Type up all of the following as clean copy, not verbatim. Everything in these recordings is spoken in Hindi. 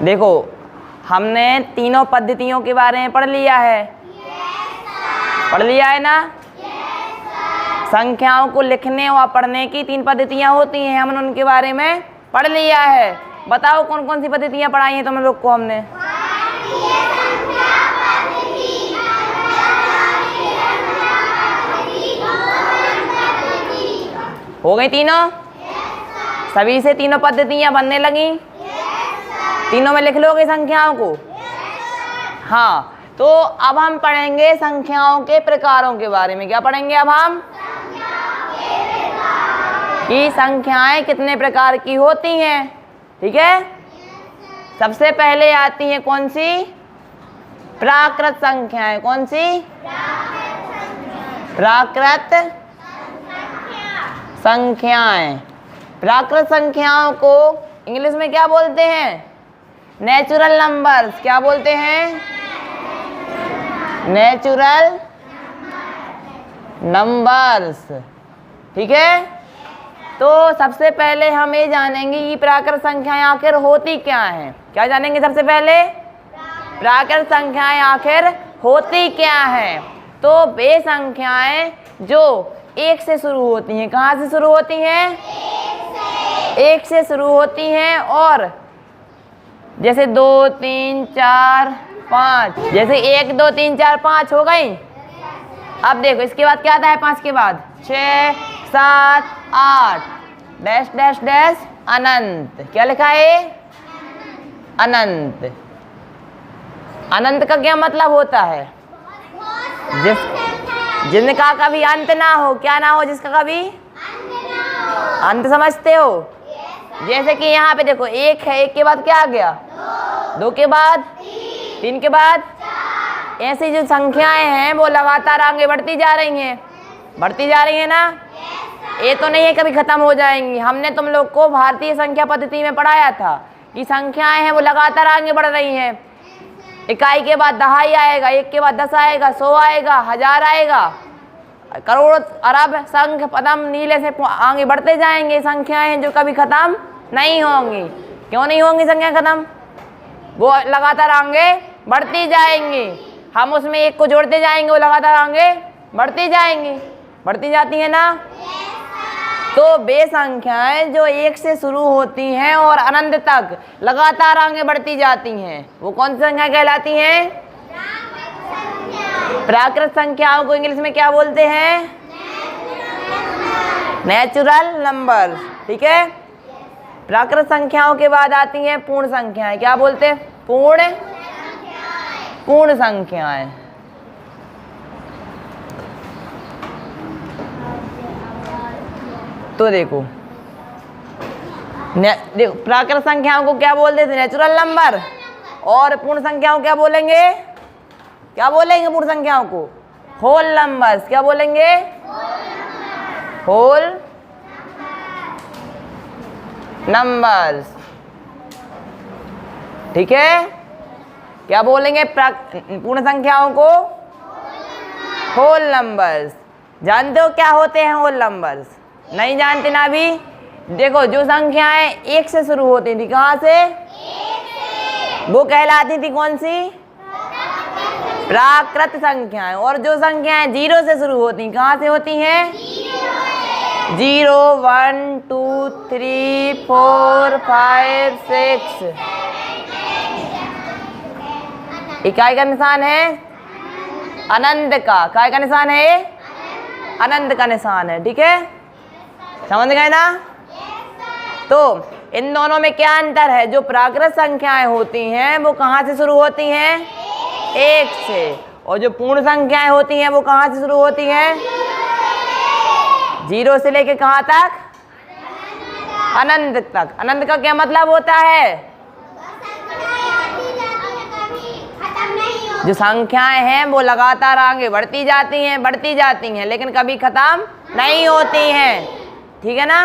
देखो हमने तीनों पद्धतियों के बारे में पढ़ लिया है। पढ़ लिया है ना। संख्याओं को लिखने और पढ़ने की 3 पद्धतियाँ होती हैं, हमने उनके बारे में पढ़ लिया है। बताओ कौन कौन सी पद्धतियाँ पढ़ाई हैं तुम लोग को हमने? हो गई तीनों? सभी से तीनों पद्धतियाँ बनने लगी? तीनों में लिख लोगे संख्याओं को? हाँ, तो अब हम पढ़ेंगे संख्याओं के प्रकारों के बारे में। क्या पढ़ेंगे अब हम? कि संख्याएं कितने प्रकार की होती हैं। ठीक है। सबसे पहले आती हैं कौन सी? प्राकृत संख्याएं। कौन सी? प्राकृत संख्याएं। प्राकृत संख्याओं को इंग्लिश में क्या बोलते हैं? Natural numbers. क्या बोलते हैं? Natural numbers. ठीक है। तो सबसे पहले हम ये जानेंगे कि प्राकृत संख्याएं आखिर होती क्या हैं। क्या जानेंगे सबसे पहले? प्राकृत संख्याएं आखिर होती क्या हैं। तो वे संख्याएं जो 1 से शुरू होती हैं। कहाँ से शुरू होती हैं? 1 से शुरू होती हैं। और जैसे 2 3 4 5, जैसे 1 2 3 4 5 हो गई। अब देखो इसके बाद क्या आता है? 5 के बाद 6 7 8 डैश डैश डैश अनंत। क्या लिखा है? अनंत। अनंत का क्या मतलब होता है? जिनका कभी अंत ना हो। क्या ना हो? जिसका कभी अंत। समझते हो? जैसे कि यहाँ पे देखो 1 है, 1 के बाद क्या आ गया? 2 के बाद 3 के बाद। ऐसी जो संख्याएं हैं वो लगातार आगे बढ़ती जा रही हैं। बढ़ती जा रही है ना। ये तो नहीं है कभी खत्म हो जाएंगी। हमने तुम लोग को भारतीय संख्या पद्धति में पढ़ाया था कि संख्याएं हैं वो लगातार आगे बढ़ रही हैं। इकाई के बाद दहाई आएगा, 1 के बाद 10 आएगा, 100 आएगा, 1000 आएगा, करोड़ अरब संख्य पदम नीले से आगे बढ़ते जाएंगे। संख्याएं हैं जो कभी खत्म नहीं होंगी। क्यों नहीं होंगी संख्या खत्म? वो लगातार आगे बढ़ती जाएंगी। हम उसमें 1 को जोड़ते जाएंगे, वो लगातार आगे बढ़ती जाएंगी। बढ़ती जाती है ना। तो वे संख्याएं जो 1 से शुरू होती हैं और अनंत तक लगातार आगे बढ़ती जाती हैं वो कौन सी संख्या कहलाती हैं? प्राकृत संख्याओं को इंग्लिश में क्या बोलते हैं? Natural number. ठीक है। प्राकृत संख्याओं के बाद आती हैं पूर्ण संख्याएं। क्या बोलते हैं? पूर्ण संख्याएं। तो देखो प्राकृत संख्याओं को क्या बोलते थे? Natural number. और पूर्ण संख्याओं क्या बोलेंगे? क्या बोलेंगे पूर्ण संख्याओं को? Whole numbers. क्या बोलेंगे? Whole numbers. ठीक है। क्या बोलेंगे पूर्ण संख्याओं को? Whole numbers. जानते हो क्या होते हैं होल नंबर्स? नहीं जानते ना अभी? देखो जो संख्याएं 1 से शुरू होती थी, कहाँ से? वो कहलाती थी कौन सी? प्राकृत संख्याएं। और जो संख्याएं 0 से शुरू होती, कहाँ से होती हैं? 0 1 2 3 4 5 6। इकाई का निशान है अनंत का। काय का निशान है? अनंत का निशान है। ठीक है। समझ गए ना। तो इन दोनों में क्या अंतर है? जो प्राकृत संख्याएं होती हैं वो कहाँ से शुरू होती हैं? 1 से। और जो पूर्ण संख्याएं होती हैं वो कहाँ से शुरू होती हैं? 0 से लेके कहाँ तक? अनंत तक। अनंत का क्या मतलब होता है? जो संख्याएं हैं वो लगातार आगे बढ़ती जाती हैं लेकिन कभी खत्म नहीं होती हैं। ठीक है ना।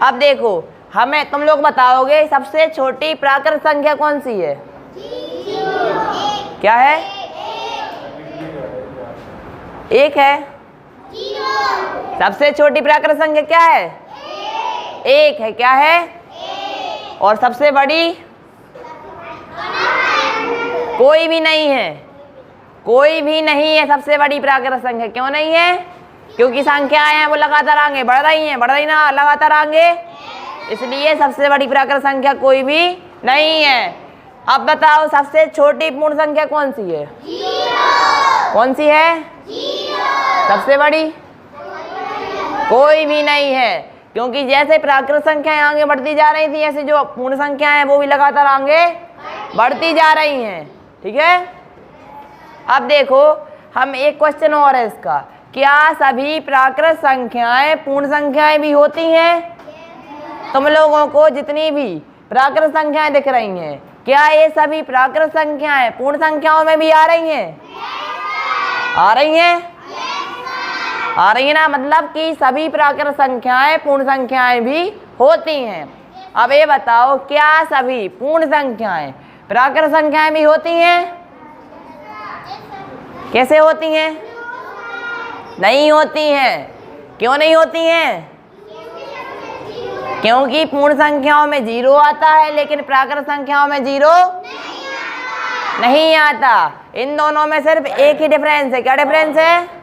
अब देखो हमें तुम लोग बताओगे सबसे छोटी प्राकृत संख्या कौन सी है? क्या है? 1 है। सबसे छोटी प्राकृत संख्या क्या है? 1 है। क्या है? और सबसे बड़ी कोई भी नहीं है, कोई भी नहीं है सबसे बड़ी प्राकृत संख्या। क्यों नहीं है? क्योंकि संख्याएं हैं वो लगातार आगे बढ़ रही हैं, बढ़ रही ना लगातार आगे, इसलिए सबसे बड़ी प्राकृत संख्या कोई भी नहीं है। अब बताओ सबसे छोटी पूर्ण संख्या कौन सी है? 0। कौन सी है? 0। सबसे बड़ी कोई भी नहीं है, क्योंकि जैसे प्राकृत संख्याएं आगे बढ़ती जा रही थी ऐसे जो पूर्ण संख्याएं हैं वो भी लगातार आगे बढ़ती जा रही हैं। ठीक है, अब देखो हम एक क्वेश्चन और है इसका, क्या सभी प्राकृत संख्याएं पूर्ण संख्याएं भी होती हैं? तुम लोगों को जितनी भी प्राकृत संख्याएं दिख रही हैं, क्या ये सभी प्राकृत संख्याएं पूर्ण संख्याओं में भी आ रही हैं? आ रही हैं? आ रही है ना, मतलब कि सभी प्राकृत संख्याएं पूर्ण संख्याएं भी होती हैं। अब ये बताओ क्या सभी पूर्ण संख्याएं प्राकृत संख्याएं भी होती हैं? कैसे होती हैं? नहीं होती हैं। क्यों नहीं होती हैं? क्योंकि पूर्ण संख्याओं में 0 आता है लेकिन प्राकृत संख्याओं में 0 नहीं आता। इन दोनों में सिर्फ एक ही डिफरेंस है। क्या डिफरेंस है?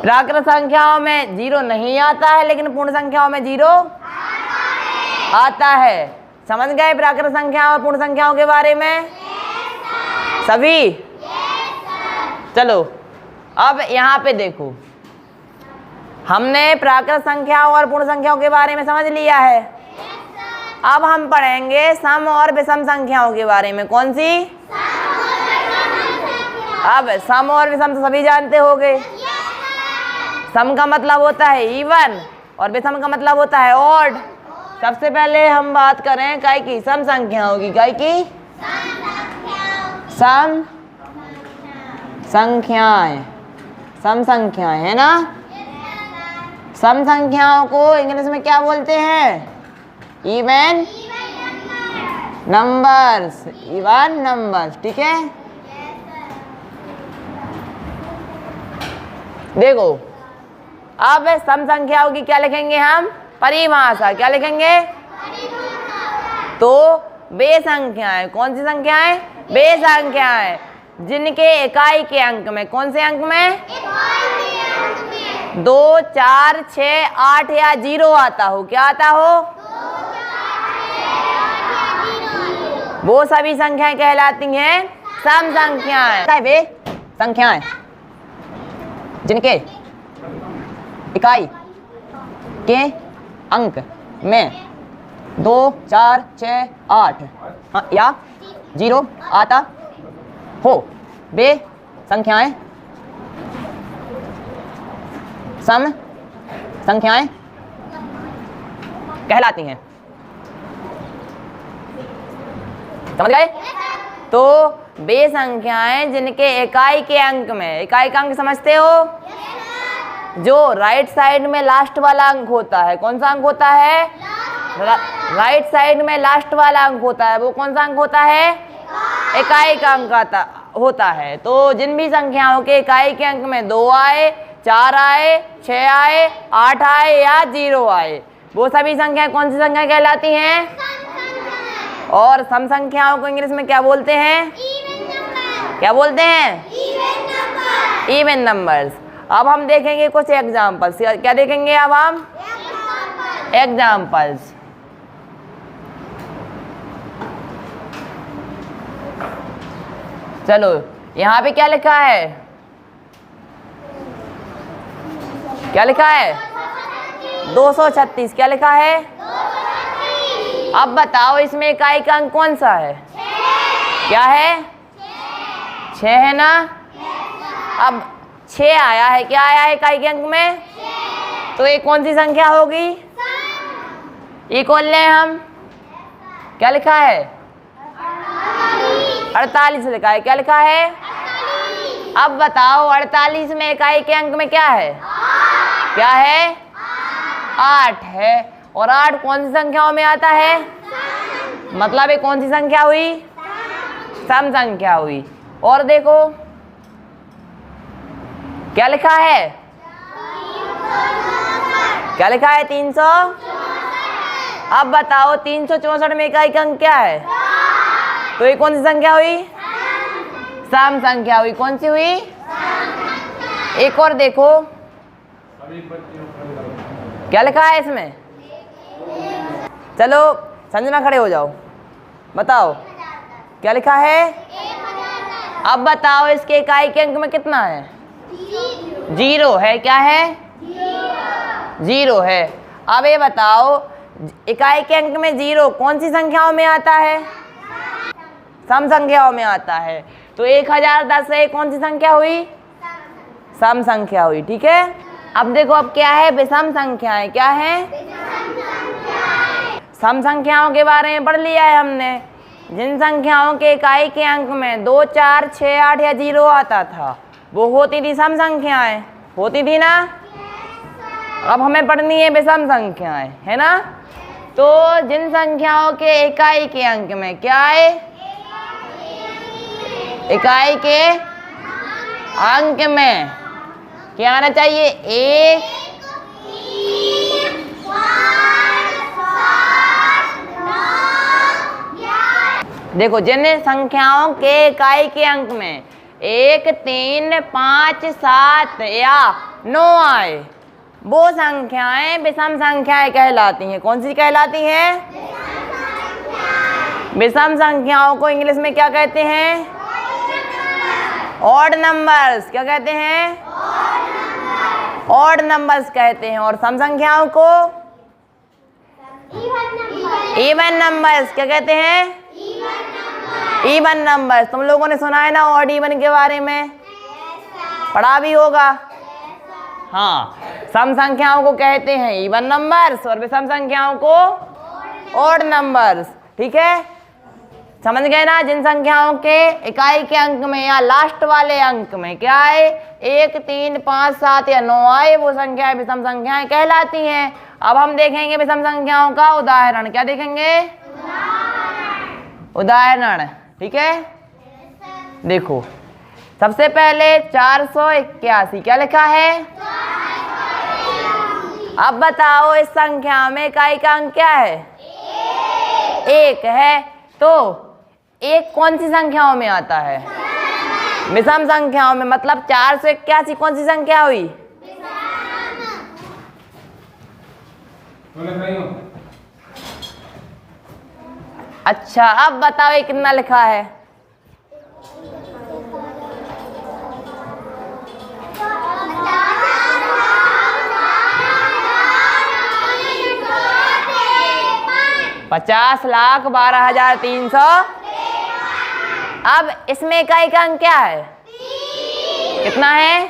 प्राकृत संख्याओं में 0 नहीं आता है लेकिन पूर्ण संख्याओं में 0 आता है। समझ गए प्राकृत संख्याओं और पूर्ण संख्याओं के बारे में सभी? चलो अब यहाँ पे देखो, हमने प्राकृत संख्याओं और पूर्ण संख्याओं के बारे में समझ लिया है। अब हम पढ़ेंगे सम और विषम संख्याओं के बारे में। कौन सी? अब सम और विषम तो सभी जानते होंगे। सम का मतलब होता है इवन और विषम का मतलब होता है ऑड। सबसे पहले हम बात करें काय की? सम संख्याओं की। काय की? सम संख्याएं। सम संख्याएं है ना। सम संख्याओं को इंग्लिश में क्या बोलते हैं? Even numbers. Even numbers. ठीक है, देखो अब सम संख्याओं की क्या लिखेंगे हम? परिभाषा। क्या लिखेंगे? तो वे संख्याएं, कौन सी संख्याएं? वे संख्याएं जिनके इकाई के अंक में, कौन से अंक में? 2, 4, 6, 8 या 0 आता हो। क्या आता हो? वो सभी संख्याएं कहलाती हैं सम संख्याएं। वे संख्याएं जिनके इकाई के अंक में 2, 4, 6, 8 या 0 आता हो, वे संख्याएं सम संख्याएं कहलाती हैं। समझ गए? तो वे संख्याएं जिनके इकाई के अंक में, इकाई का अंक समझते हो? जो राइट साइड में लास्ट वाला अंक होता है। कौन सा अंक होता है? राइट साइड में लास्ट वाला अंक होता है, वो कौन सा अंक होता है? इकाई का अंक होता है। तो जिन भी संख्याओं के इकाई के अंक में 2 आए, 4 आए, 6 आए, 8 आए या 0 आए, वो सभी संख्याएं कौन सी संख्या कहलाती हैं? और सम संख्याओं को इंग्लिश में क्या बोलते हैं? क्या बोलते हैं? Even numbers. अब हम देखेंगे कुछ एग्जाम्पल्स। क्या देखेंगे अब हम? एग्जाम्पल्स। चलो यहाँ पे क्या लिखा है? क्या लिखा है? 236। क्या लिखा है? अब बताओ इसमें इकाई का अंक कौन सा है? क्या है? 6 है ना। अब 6 आया है। क्या आया है इकाई के अंक में? तो ये कौन सी संख्या होगी? ये कौन लें हम? क्या लिखा है? 48 लिखा है। क्या लिखा है? अब बताओ 48 में इकाई के अंक में क्या है? क्या है? 8 है। और 8 कौन सी संख्याओं में आता है? मतलब ये कौन सी संख्या हुई? सम संख्या हुई। और देखो क्या लिखा है? क्या लिखा है? 300। अब बताओ 364 में इकाई का अंक क्या है? तो ये कौन सी संख्या हुई? सम संख्या हुई। कौन सी हुई? एक और देखो क्या लिखा है इसमें। चलो संजना खड़े हो जाओ, बताओ क्या लिखा है। अब बताओ इसके इकाई के अंक में कितना है? 0 है। क्या है? 0 है। अब ये बताओ इकाई के अंक में 0 कौन सी संख्याओं में आता है? सम संख्याओं में आता है। तो 1010 है कौन सी संख्या हुई? सम संख्या हुई। ठीक है। अब देखो अब क्या है? विषम संख्याएं। क्या है? सम संख्याओं के बारे में पढ़ लिया है हमने। जिन संख्याओं के इकाई के अंक में 2, 4, 6, 8 या 0 आता था वो होती थी सम संख्याएं। होती थी ना। अब हमें पढ़नी है विषम संख्याएं, है ना। तो जिन संख्याओं के इकाई के अंक में क्या है? इकाई के अंक में क्या आना चाहिए? 1, देखो जिन संख्याओं के इकाई के अंक में 1, 3, 5, 7 या 9 आए वो संख्याएं विषम संख्याएं कहलाती हैं। कौन सी कहलाती हैं? विषम संख्याओं को इंग्लिश में क्या कहते हैं? Odd numbers. क्या कहते हैं? ऑड नंबर्स कहते हैं। और सम संख्याओं को इवन नंबर्स। क्या कहते हैं? Even numbers. तुम लोगों ने सुना है ना ऑड इवन के बारे में, पढ़ा भी होगा। हाँ, सम संख्याओं को कहते हैं इवन नंबर्स और विषम संख्याओं को ऑड नंबर्स। ठीक है, समझ गए ना। जिन संख्याओं के इकाई के अंक में या लास्ट वाले अंक में क्या है? 1, 3, 5, 7 या 9 आए वो संख्याएं विषम संख्याएं कहलाती हैं। अब हम देखेंगे विषम संख्याओं का उदाहरण। क्या देखेंगे? उदाहरण। ठीक है, देखो सबसे पहले 481। क्या लिखा है? अब बताओ इस संख्या में इकाई का अंक क्या है? 1 है। तो 1 कौन सी संख्याओं में आता है? विषम संख्याओं में। मतलब 481 कौन सी संख्या हुई? अच्छा, अब बताओ ये कितना लिखा है? पचास लाख 12,300। अब इसमें इकाई का अंक क्या है? कितना है?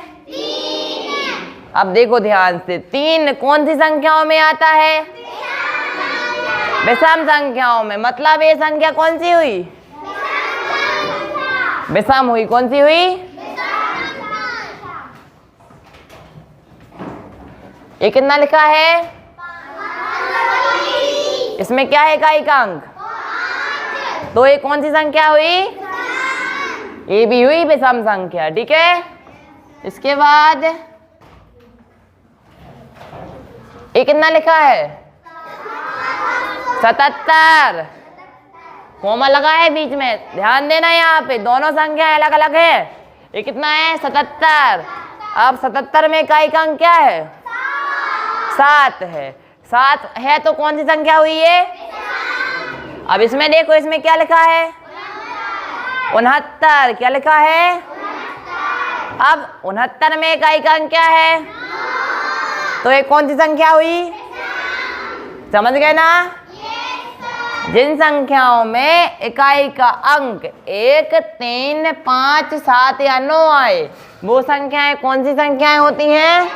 अब देखो ध्यान से, 3 कौन सी संख्याओं में आता है? विषम संख्याओं में। मतलब ये संख्या कौन सी हुई? विषम हुई। कौन सी हुई? ये कितना लिखा है? इसमें क्या है इकाई का अंक? तो ये कौन सी संख्या हुई? ये भी हुई विषम संख्या। ठीक है, इसके बाद ये कितना लिखा है? 77। कोमा लगा है बीच में, ध्यान देना। यहाँ पे दोनों संख्या अलग अलग है। ये कितना है? 77। अब 77 में इकाई का अंक क्या है? 7 है। 7 है तो कौन सी संख्या हुई है? अब इसमें देखो, इसमें क्या लिखा है? 69। क्या लिखा है? अब 69 में इकाई का अंक क्या है? तो ये कौन सी संख्या हुई? समझ गए ना। जिन संख्याओं में इकाई का अंक 1, 3, 5, 7 या 9 आए वो संख्याएं कौन सी संख्याएं होती हैं?